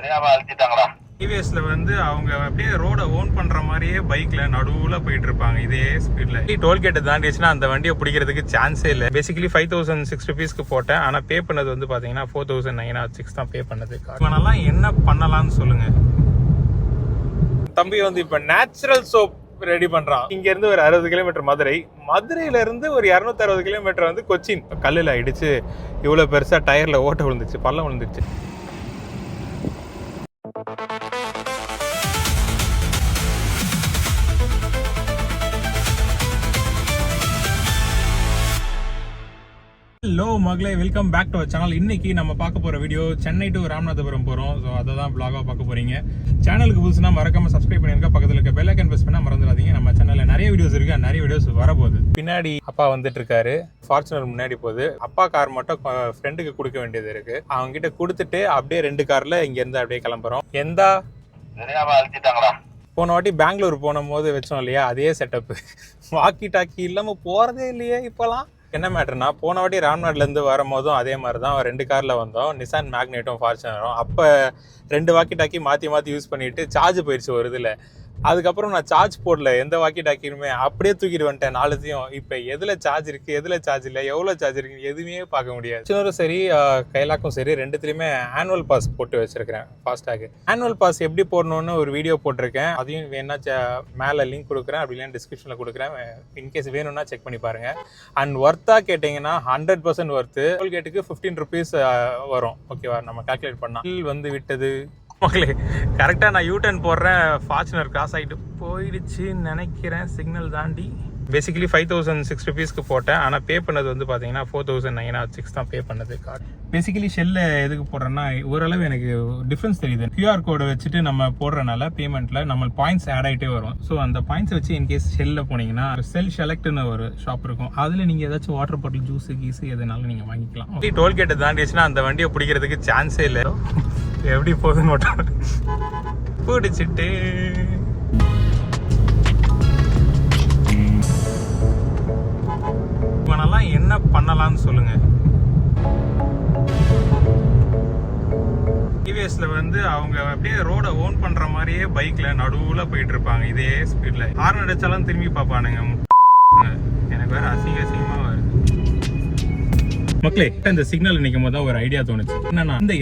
டிவிஎஸ்ல வந்து அவங்க அப்படியே ரோட ஓன் பண்ற மாதிரியே பைக்ல நடுவுல போயிட்டு இருப்பாங்க இதே ஸ்பீட்ல. டோல்கேட்டை தாண்டிச்சுன்னா அந்த வண்டியை பிடிக்கிறதுக்கு சான்ஸே இல்லை. பேசிக்கலி 5006 ருபீஸ்க்கு போட்டேன். ஆனா பே பண்ணது வந்து பாத்தீங்கன்னா 4906 தான் பே பண்ணது. இவனெல்லாம் என்ன பண்ணலாம்னு சொல்லுங்க. தம்பி வந்து இப்ப நேச்சுரல் சோப் ரெடி பண்றான். இங்க இருந்து ஒரு 60 கிலோமீட்டர் மதுரையில இருந்து ஒரு 260 கிலோமீட்டர் வந்து கொச்சின். கல்லுல அடிச்சு இவ்வளவு பெருசா டயர்ல ஓட்ட விழுந்துச்சு, பள்ளம் விழுந்துச்சு. ஹலோ மகளே, welcome back to our channel. இன்னைக்கு நம்ம பார்க்க போற வீடியோ சென்னை டு ராமநாதபுரம் போறோம். ஸோ அதை தான் பிளாகா பார்க்க போறீங்க. சேனலுக்கு புதுசுனா மறக்காம சப்ஸ்கிரைப் பண்ணிருக்க, பக்கத்தில் இருக்க பெல் ஐகான் பிரஸ் பண்ணா மறந்துடாதீங்க. நம்ம சேனல்ல நிறைய வீடியோஸ் இருக்கு, நிறைய வீடியோஸ் வரப்போகுது. பின்னாடி அப்பா வந்துட்டு இருக்காரு, ஃபார்ச்சுனர் முன்னாடி போகுது. அப்பா கார் மட்டும் ஃப்ரெண்டுக்கு கொடுக்க வேண்டியது இருக்கு. அவங்க கிட்ட கொடுத்துட்டு அப்படியே 2 கார்ல இங்க இருந்து அப்படியே கிளம்புறோம். போன வாட்டி பெங்களூர் போன போது வச்சோம் இல்லையா, அதே செட்டப். வாக்கி டாக்கி இல்லாம போறதே இல்லையே இப்பெல்லாம். என்ன மேட்டர்னா, போன வாட்டி ராம்நாட்லேருந்து வரும்போதும் அதே மாதிரி தான் 2 காரில் வந்தோம், நிசான் மேக்னேட்டும் ஃபார்ச்சுனரும். அப்போ 2 வாக்கி டாக்கி மாற்றி யூஸ் பண்ணிட்டு சார்ஜ் போயிடுச்சு ஒரு இதில். அதுக்கப்புறம் நான் சார்ஜ் போடல எந்த வாக்கி டாக்கியுமே, அப்படியே தூக்கிட்டு வந்துட்டேன் 4த்தையும். இப்போ எதில் சார்ஜ் இருக்குது, எதில் சார்ஜ் இல்லை, எவ்வளோ சார்ஜ் இருக்குன்னு எதுவுமே பார்க்க முடியாது. சின்னரும் சரி கைலாக்கும் சரி, 2த்துலையுமே ஆனுவல் பாஸ் போட்டு வச்சிருக்கிறேன். ஃபாஸ்டாக் ஆனுவல் பாஸ் எப்படி போடணும்னு ஒரு வீடியோ போட்டிருக்கேன். அதையும் வேணா மேலே லிங்க் கொடுக்குறேன், அப்படி இல்லைன்னா டிஸ்கிரிப்ஷனில் கொடுக்குறேன். இன்கேஸ் வேணும்னா செக் பண்ணி பாருங்கள். அண்ட் ஒர்த்தாக கேட்டிங்கன்னா 100% ஒர்த்து. டோல்கேட்டுக்கு 15 ருபீஸ் வரும். ஓகேவா, நம்ம கால்குலேட் பண்ணால் வந்து விட்டது மக்களே. கரெக்டாக நான் யூ-டர்ன் போடுறேன், ஃபார்ச்சுனர் கிராஸ் ஆகிட்டு போயிடுச்சுன்னு நினைக்கிறேன் சிக்னல் தாண்டி. பேசிக்கலி 5006 ருபீஸ்க்கு போட்டேன். ஆனால் பே பண்ணது வந்து பார்த்தீங்கன்னா 4906 தான் பே பண்ணது. கார்டு பேசிக்கலி ஷெல்ல எதுக்கு போடுறேன்னா, ஓரளவு எனக்கு டிஃப்ரென்ஸ் தெரியுது. கியூஆர் கோடை வச்சுட்டு நம்ம போடுறனால பேமெண்ட்டில் நம்ம பாயிண்ட்ஸ் ஆட் ஆகிட்டே வரும். ஸோ அந்த பாயிண்ட்ஸ் வச்சு இன்கேஸ் ஷெல்லில் போனீங்கன்னா செல் செலக்ட்னு ஒரு ஷாப் இருக்கும். அதில் நீங்கள் ஏதாச்சும் வாட்டர் பாட்டில், ஜூஸு, கீஸு எதுனாலும் நீங்கள் வாங்கிக்கலாம். டோல்கேட்டை தாண்டிச்சுன்னா அந்த வண்டியை பிடிக்கிறதுக்கு சான்ஸே இல்லை. எப்படி போகுதுன்னு மட்டும் பிடிச்சிட்டு இவனெல்லாம் என்ன பண்ணலாம்னு சொல்லுங்க. டிவிஎஸ்ல வந்து அவங்க அப்படியே ரோட ஓன் பண்ற மாதிரியே பைக்ல நடுவுல போயிட்டு இருப்பாங்க இதே ஸ்பீட்ல. ஹார்ன் அடிச்சாலும் திரும்பி பார்ப்பானுங்க. எனக்கு வேற அசிங்கமா வருது மக்களே. இந்த சிக்னல் நிற்கும் போது தான் ஒரு ஐடியா தோணுச்சு. என்னன்னா, இந்த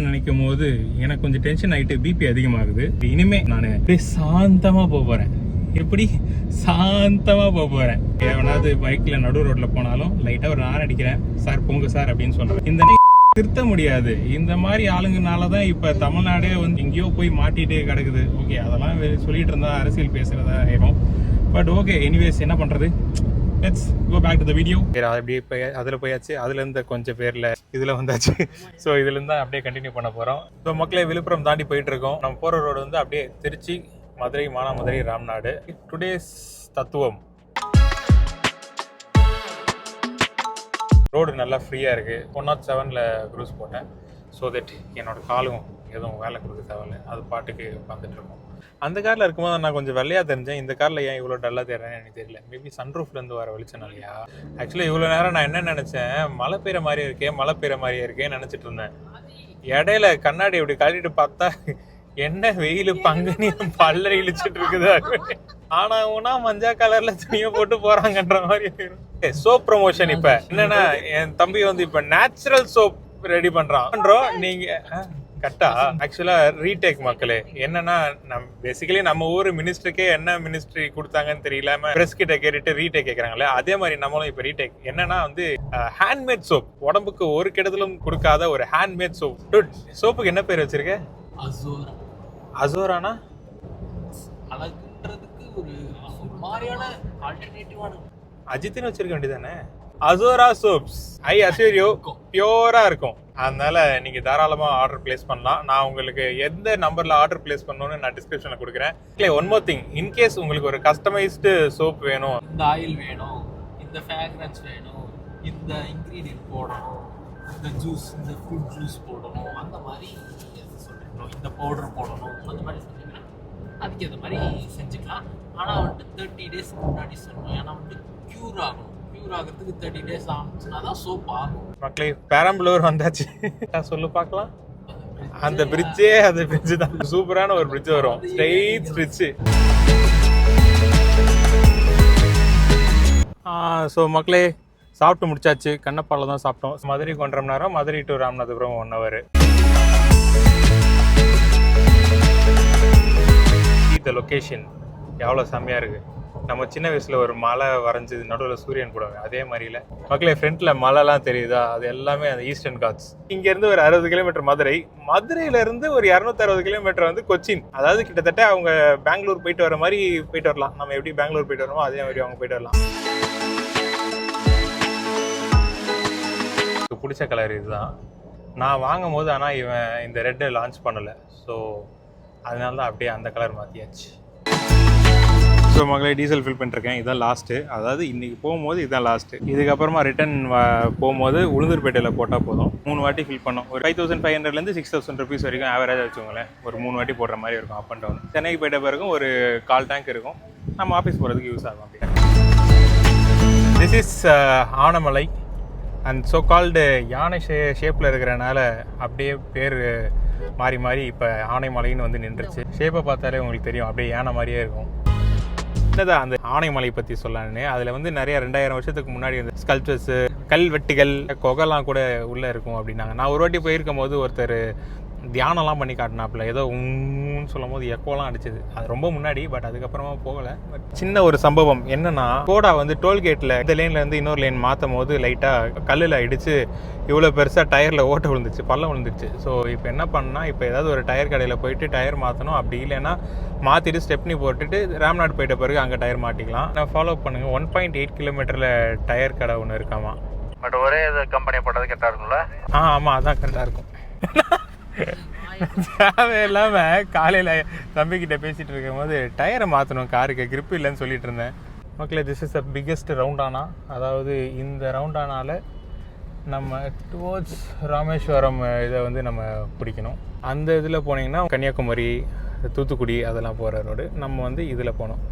நினைக்கும் போது எனக்கு கொஞ்சம் டென்ஷன் ஆயிட்டு பிபி அதிகமாகுது. இனிமே நான் சாந்தமா போறேன். எப்படி சாந்தமா போறேன். எவனாவது பைக்ல நடு ரோட்ல போனாலும் லைட்டா ஒரு நான் அடிக்கிறேன், சார் போங்க சார் அப்படின்னு சொல்றேன். இந்த திருத்த முடியாது. இந்த மாதிரி ஆளுங்கனாலதான் இப்ப தமிழ்நாடே வந்து எங்கேயோ போய் மாட்டிட்டே கிடக்குது. ஓகே, அதெல்லாம் சொல்லிட்டு இருந்தா அரசியல் பேசுறதா ஆயிடும். பட் ஓகே, எனிவேஸ் என்ன பண்றது. Let's go back to the video. அப்படியே போய் அதில் போயாச்சு, அதுலேருந்து கொஞ்சம் பேரில் இதில் வந்தாச்சு. ஸோ இதுலேருந்து தான் அப்படியே கண்டினியூ பண்ண போகிறோம். ஸோ மக்களே, விழுப்புரம் தாண்டி போயிட்டு இருக்கோம். நம்ம போகிற ரோடு வந்து அப்படியே திருச்சி, மதுரை, மானாமதுரை, ராம்நாடு. டுடேஸ் தத்துவம். ரோடு நல்லா ஃப்ரீயாக இருக்குது. 107ல் க்ரூஸ் போட்டேன். ஸோ தட் என்னோட காலும் எதுவும் வேலை கொடுக்க தேவையில்லை, அது பாட்டுக்கு உட்காந்துட்டு இருக்கோம். அந்த காரில் இருக்கும்போது நான் கொஞ்சம் வெள்ளையாக தெரிஞ்சேன். இந்த காரில் ஏன் இவ்வளோ டல்லாக தெரிறேன்னு எனக்கு தெரியல. மேபி சன்ரூஃப்லேருந்து வர வெளிச்சனாலையா. ஆக்சுவலி இவ்வளோ நேரம் நான் என்ன நினச்சேன், மழை பெய்கிற மாதிரியே இருக்கேன்னு நினச்சிட்டு இருந்தேன். இடையில கண்ணாடி இப்படி கட்டிட்டு பார்த்தா என்ன வெயில் பங்குனி பல்ல இழிச்சிட்டு இருக்குதா. ஆனா உனா மஞ்சா கலர்ல துணியை போட்டு போறாங்கன்ற மாதிரி. Soap promotion. இப்ப என்னன்னா, என் தம்பி வந்து இப்ப நேச்சுரல் சோப் ரெடி பண்றான். நீங்க கரெக்டா ஆக்சுவலா ரீடேக் மக்களே. என்னன்னா, பேசிக்கலி நம்ம ஊர் மினிஸ்டருக்கே என்ன மினிஸ்ட்ரி கொடுத்தாங்கன்னு தெரியலாம பிரஸ் கிட்ட கேட்டுட்டு ரீடேக் கேட்கறாங்களே, அதே மாதிரி நம்மளும் இப்ப ரீடேக். என்னன்னா வந்து ஹேண்ட்மேட் சோப், உடம்புக்கு ஒரு கெடுதலும் கொடுக்காத ஒரு ஹேண்ட்மேட் சோப். சோப்புக்கு என்ன பேர் வச்சிருக்க? அசோரானா? அழகுன்றதுக்கு ஒரு மாதிரியான ஆல்டர்னேட்டிவான அஜித்னு வச்சிருக்க வேண்டியதானே. அசோரா சோப்ஸ், ஐ அஷ்யூர் யூ, பியூரா இருக்கும். அதனால நீங்க தாராளமா ஆர்டர் பிளேஸ் பண்ணலாம். நான் உங்களுக்கு எந்த நம்பர்ல ஆர்டர் பிளேஸ் பண்ணணும்னு நான் டிஸ்கிரிப்ஷன்ல கொடுக்குறேன். ஒன் மோர் திங், இன்கேஸ் உங்களுக்கு ஒரு கஸ்டமைஸ்டு சோப் வேணும், இந்த ஆயில் வேணும், இந்த ஃப்ராக்ரன்ஸ் வேணும், இந்த இன்கிரீடியன்ட் போடணும், இந்த ஜூஸ், இந்த ஃப்ரூட் ஜூஸ் போடணும், அந்த மாதிரி சொல்லிக்கணும், இந்த பவுடர் போடணும், அந்த மாதிரி செஞ்சுக்கலாம். அதுக்கு ஏற்ற மாதிரி செஞ்சுக்கலாம். ஆனால் வந்துட்டு 30 டேஸ்க்கு முன்னாடி சொல்லணும். ஏன்னா வந்துட்டு க்யூர் ஆகணும். க்யூர் ஆகிறதுக்கு 30 டேஸ் ஆகுச்சுன்னா தான் சோப் ஆகும். மக்களே, பெரம்பலூர் வந்தாச்சு. சொல்லு பார்க்கலாம். அந்த பிரிட்ஜே அந்த பிரிட்ஜ் தான். சூப்பரான ஒரு பிரிட்ஜ் வரும், ஸ்ட்ரெயிட் பிரிட்ஜ். ஸோ மக்களே சாப்பிட்டு முடிச்சாச்சு. கண்ணப்பால தான் சாப்பிட்டோம். மதுரைக்கு 1.5 மணி நேரம், மதுரை டு ராமநாதபுரம் 1 hour. இந்த லொக்கேஷன் எவ்வளோ செம்மையாக இருக்குது. நம்ம சின்ன வயசில் ஒரு மலை வரைஞ்சி நடுவில் சூரியன் போடுவாங்க, அதே மாதிரில மக்களே ஃப்ரண்ட்டில் மலைலாம் தெரியுதா, அது எல்லாமே அந்த ஈஸ்டர்ன் காட்ஸ். இங்கேருந்து ஒரு 60 கிலோமீட்டர் மதுரை, மதுரையிலேருந்து ஒரு 260 கிலோமீட்டர் வந்து கொச்சின். அதாவது கிட்டத்தட்ட அவங்க பெங்களூர் போயிட்டு வர மாதிரி போயிட்டு வரலாம். நம்ம எப்படி பெங்களூர் போயிட்டு வரமோ அதே மாதிரி அவங்க போயிட்டு வரலாம். பிடிச்ச கலர் இதுதான் நான் வாங்கும் போது. ஆனால் இவன் இந்த ரெட்டை லான்ச் பண்ணலை, ஸோ அதனால தான் அப்படியே அந்த கலர் மாற்றியாச்சு. ஸோ மகளே டீசல் ஃபில் பண்ணிருக்கேன். இதுதான் லாஸ்ட்டு, அதாவது இன்றைக்கி போகும்போது இதுதான் லாஸ்ட்டு. இதுக்கப்புறமா ரிட்டன் போகும்போது உளுந்தூர்பேட்டையில் போட்டால் போதும். 3 வாட்டி ஃபில் பண்ணோம். ஒரு 5500 6,000 ருபீஸ் வரைக்கும் ஆவரேஜாக வச்சுக்கோங்களேன். ஒரு 3 வாட்டி போடுற மாதிரி இருக்கும் அப் அண்ட் டவுன். சென்னைக்கு போயிட்ட பிறகும் ஒரு 1/4 டேங்க் இருக்கும். நம்ம ஆஃபீஸ் போகிறதுக்கு யூஸ் ஆகும். அப்படி this is Anamalai and so called யானை ஷேப்பில் இருக்கிறனால அப்படியே பேர் மாறி மாறி இப்போ ஆனைமலைன்னு வந்து நின்றுச்சு. ஷேப்பை பார்த்தாலே உங்களுக்கு தெரியும், அப்படியே யானை மாதிரியே இருக்கும். என்னதான் அந்த ஆனைமலை பற்றி சொல்லலான்னு, அதில் வந்து நிறைய 2000 வருஷத்துக்கு முன்னாடி அந்த ஸ்கல்ப்சர்ஸு, கல்வெட்டுகள், கொகைலாம் கூட உள்ளே இருக்கும் அப்படின்னாங்க. நான் ஒரு வாட்டி போயிருக்கும் போது ஒருத்தர் தியானம்லாம் பண்ணி காட்டினாப்புல, ஏதோ ஊன்னு சொல்லும் போது எக்கோலாம் அடிச்சது. அது ரொம்ப முன்னாடி, பட் அதுக்கப்புறமா போகலை. பட் சின்ன ஒரு சம்பவம் என்னன்னா, கோடா வந்து டோல்கேட்டில் இந்த லேன்லேருந்து இன்னொரு லேன் மாற்றும் போது லைட்டாக கல்லில் இடித்து இவ்வளோ பெருசாக டயரில் ஓட்ட விழுந்துச்சு, பள்ளம் விழுந்துச்சு. ஸோ இப்போ என்ன பண்ணால், இப்போ ஏதாவது ஒரு டயர் கடையில் போயிட்டு டயர் மாற்றணும். அப்படி இல்லைன்னா மாற்றிட்டு ஸ்டெப்னி போட்டுட்டு ராம்நாடு போயிட்ட பிறகு அங்கே டயர் மாட்டிக்கலாம். நான் ஃபாலோ பண்ணுங்கள். 1.8 கிலோமீட்டரில் டயர் கடை ஒன்று இருக்காமா. பட் ஒரே கம்பெனி போட்டது கரெக்டாக இருக்கும்ல? ஆமாம், அதான் கரெக்டாக இருக்கும். தேவையில்லாமல் காலையில் தம்பிக்கிட்ட பேசிகிட்டு இருக்கும் போது டயரை மாற்றணும் காருக்கு, கிரிப் இல்லைன்னு சொல்லிட்டு இருந்தேன். மக்களே திஸ் இஸ் த பிக்கெஸ்ட் ரவுண்டானா. அதாவது இந்த ரவுண்டானால நம்ம டுவோர்ட்ஸ் ராமேஸ்வரம் இதை வந்து நம்ம பிடிக்கணும். அந்த இதில் போனீங்கன்னா கன்னியாகுமரி, தூத்துக்குடி அதெல்லாம் போகிற ரோடு. நம்ம வந்து இதில் போனோம்.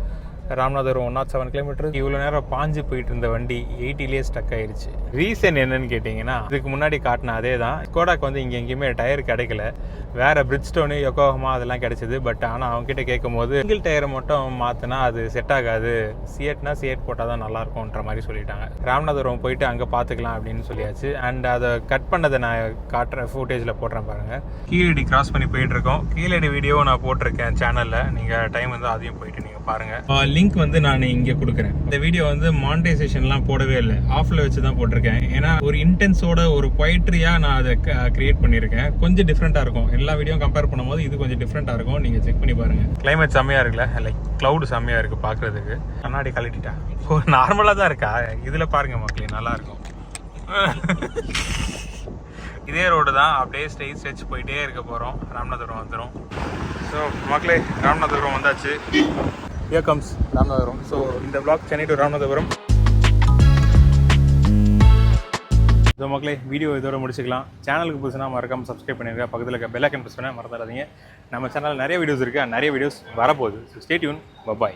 ராமநாதபுரம் 107 கிலோமீட்டர். இவ்வளோ நேரம் பாஞ்சு போயிட்டு இருந்த வண்டி 80லேயே ஸ்டக் ஆயிடுச்சு. ரீசன் என்னன்னு கேட்டிங்கன்னா, இதுக்கு முன்னாடி காட்டின அதே தான். ஸ்கோடாக்கு வந்து இங்கே எங்கேயுமே டயர் கிடைக்கல. வேறு பிரிட்ஜ்டோனு யோகோஹமா அதெல்லாம் கிடைச்சிது. பட் ஆனால் அவங்ககிட்ட கேட்கும் போது சிங்கிள் டயரை மட்டும் மாற்றினா அது செட் ஆகாது, சிஎட்னா சிஎட் போட்டால் தான் நல்லாயிருக்கும்ன்ற மாதிரி சொல்லிட்டாங்க. ராமநாதபுரம் போயிட்டு அங்கே பார்த்துக்கலாம் அப்படின்னு சொல்லியாச்சு. அண்ட் அதை கட் பண்ணதை நான் காட்டுற ஃபுட்டேஜில் போடுறேன் பாருங்கள். கீழடி கிராஸ் பண்ணி போயிட்டுருக்கோம். கீழடி வீடியோ நான் போட்டிருக்கேன் சேனலில். நீங்கள் டைம் வந்து அதையும் போயிட்டு நீங்கள் பாருங்கள். லிங்க் வந்து நான் இங்கே கொடுக்குறேன். இந்த வீடியோ வந்து மானிட்டைசேஷன்லாம் போடவே இல்லை, ஆஃபில் வச்சு தான் போட்டிருக்கேன். ஏன்னா ஒரு இன்டென்ஸோட ஒரு பொயட்ரியாக நான் அதை கிரியேட் பண்ணியிருக்கேன். கொஞ்சம் டிஃப்ரெண்ட்டாக இருக்கும். எல்லா வீடியோ கம்பேர் பண்ணும்போது இது கொஞ்சம் டிஃப்ரெண்ட்டாக இருக்கும். நீங்கள் செக் பண்ணி பாருங்கள். கிளைமேட் செம்மையாக இருக்குல்ல, லைக் க்ளவுடு செம்மையாக இருக்குது பார்க்குறதுக்கு. கண்ணாடி கழட்டிட்டா நார்மலாக தான் இருக்கா. இதில் பாருங்கள் மக்களே, நல்லாயிருக்கும். இதே ரோடு தான், அப்படியே ஸ்ட்ரெச் போயிட்டே இருக்க போகிறோம். ராமநாதபுரம் வந்துடும். ஸோ மக்களே ராமநாதபுரம் வந்தாச்சு. Here comes Ramanathapuram. ஸோ இந்த vlog Chennai to Ramanathapuram. So மக்களே வீடியோ இதோட முடிச்சுக்கலாம். சேனலுக்கு புதுசுனா மறக்காமல் சப்ஸ்கிரைப் பண்ணிருங்க. பக்கத்தில் இருக்க பெல் ஐக்கன் ப்ரெஸ் பண்ண மறந்துடாதீங்க. நம்ம சேனலில் நிறைய வீடியோஸ் இருக்குது, நிறைய வீடியோஸ் வரப்போகுது. So stay tune. பை.